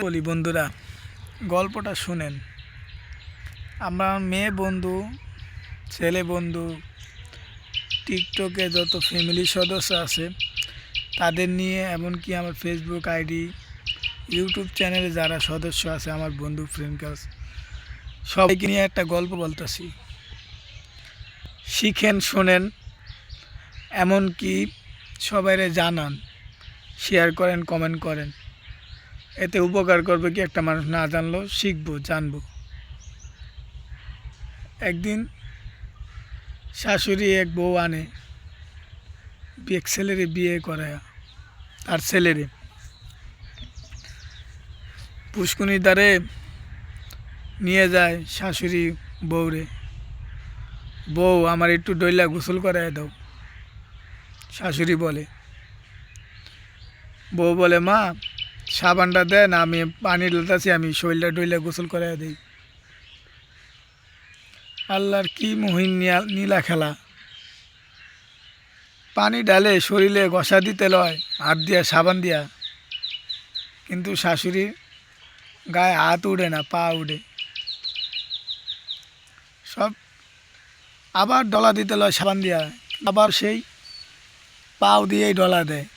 বলি বন্ধুরা, গল্পটা শুনেন। আমার মেয়ে বন্ধু, ছেলে বন্ধু, টিকটকে যত ফ্যামিলি সদস্য আছে তাদের নিয়ে, এমনকি আমার ফেসবুক আইডি, ইউটিউব চ্যানেলে যারা সদস্য আছে আমার বন্ধু ফ্রেন্ডস, সবাইকে নিয়ে একটা গল্প বলতেছি। শিখেন, শোনেন, এমনকি সবাইরে জানান, শেয়ার করেন, কমেন্ট করেন। এতে উপকার করবে কি, একটা মানুষ না জানলেও শিখবো, জানবো। একদিন শাশুড়ি এক বউ আনে, এক ছেলেরে বিয়ে করায়, তার ছেলেরে পুষ্কুনির দ্বারে নিয়ে যায় শাশুড়ি বউরে। বউ, আমার একটু ডইলা গোসল করায় দাও। শাশুড়ি বলে, বউ বলে, মা সাবানটা দেন, আমি পানি ঢালতেছি, আমি শরীরটা ডইলা গোসল করায় দিই। আল্লাহর কি মহিন নীলা খেলা! পানি ডালে শরীরে ঘষা দিতে লয় হাত দিয়া, সাবান দিয়া, কিন্তু শাশুড়ির গায়ে হাত উড়ে না, পা উড়ে। সব আবার ডলা দিতে লয় সাবান দিয়া, আবার সেই পাও দিয়েই ডলা দেয়।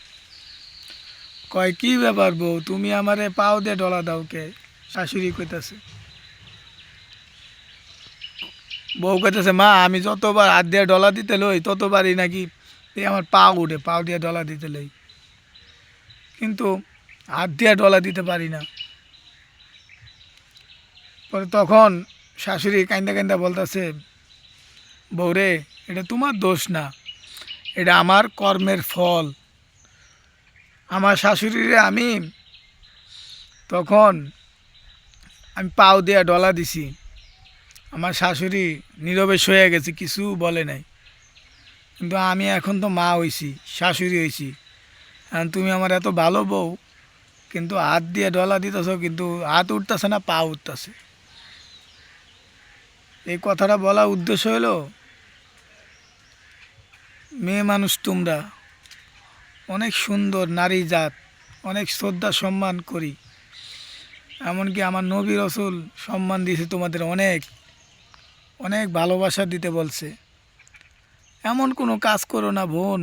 কয়, কি ব্যাপার বউ, তুমি আমারে পাও দিয়ে ডলা দাও কে? শাশুড়ি কইতাছে, বউ কইতেছে, মা আমি যতবার হাত দিয়ে ডলা দিতে লই ততবারই নাকি আমার পা উঠে, পাও দিয়ে ডলা দিতে লই, কিন্তু হাত দিয়ে ডলা দিতে পারি না। পরে তখন শাশুড়ি কান্দা কান্দা বলতেছে, বউরে, এটা তোমার দোষ না, এটা আমার কর্মের ফল। আমার শাশুড়িরে আমি তখন পাও দিয়ে ডলা দিছি, আমার শাশুড়ি নীরবে সয়ে গেছে, কিছু বলে নাই। কিন্তু আমি এখন তো মা হইছি, শাশুড়ি হইছি, আর তুমি আমার এত ভালো বউ, কিন্তু হাত দিয়ে ডলা দিতেছ, কিন্তু হাত উঠতেছে না, পা উঠতেছে। এই কথাটা বলা উদ্দেশ্য হলো, মেয়ে মানুষ তোমরা অনেক সুন্দর নারী জাত, অনেক শ্রদ্ধা সম্মান করি, এমনকি আমার নবী রসুল সম্মান দিয়েছে তোমাদের, অনেক অনেক ভালোবাসা দিতে বলছে। এমন কোনো কাজ করো না বোন,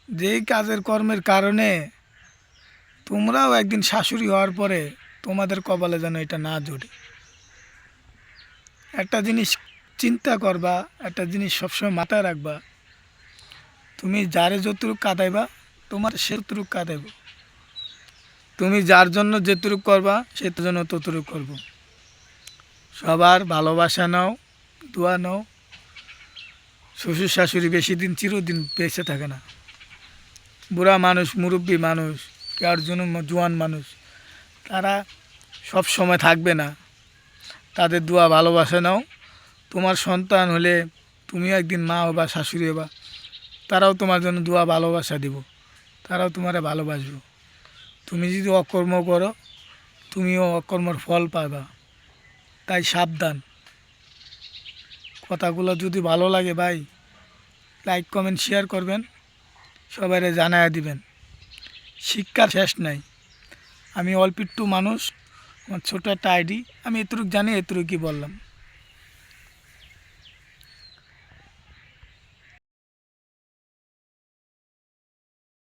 যেই কাজের কর্মের কারণে তোমরাও একদিন শাশুড়ি হওয়ার পরে তোমাদের কপালে যেন এটা না জোটে। একটা জিনিস চিন্তা করবা, একটা জিনিস সবসময় মাথায় রাখবা, তুমি যারে যতটুক কাঁদাইবা তোমার সেতটুক কাঁদাইব, তুমি যার জন্য যেটুক করবা সে তার জন্য ততটুক করব। সবার ভালোবাসা নাও, দোয়া নাও। শ্বশুর শাশুড়ি বেশি দিন, চিরদিন বেঁচে থাকে না। বুড়া মানুষ, মুরব্বী মানুষ, কার জন্য জোয়ান মানুষ, তারা সব সময় থাকবে না। তাদের দোয়া ভালোবাসা নাও। তোমার সন্তান হলে তুমিও একদিন মা হবা, শাশুড়ি হবা, তারাও তোমার জন্য দোয়া ভালোবাসা দিব, তারাও তোমারে ভালোবাসবো। তুমি যদি অকর্ম করো, তুমিও অকর্মর ফল পাবা। তাই সাবধান। কথাগুলো যদি ভালো লাগে ভাই, লাইক কমেন্ট শেয়ার করবেন, সবাইরে জানায়া দিবেন। শিক্ষার শেষ নাই। আমি অল্প একটু মানুষ, আমার ছোটো একটা আইডি, আমি এতটুকু জানি, এতটুকুই বললাম।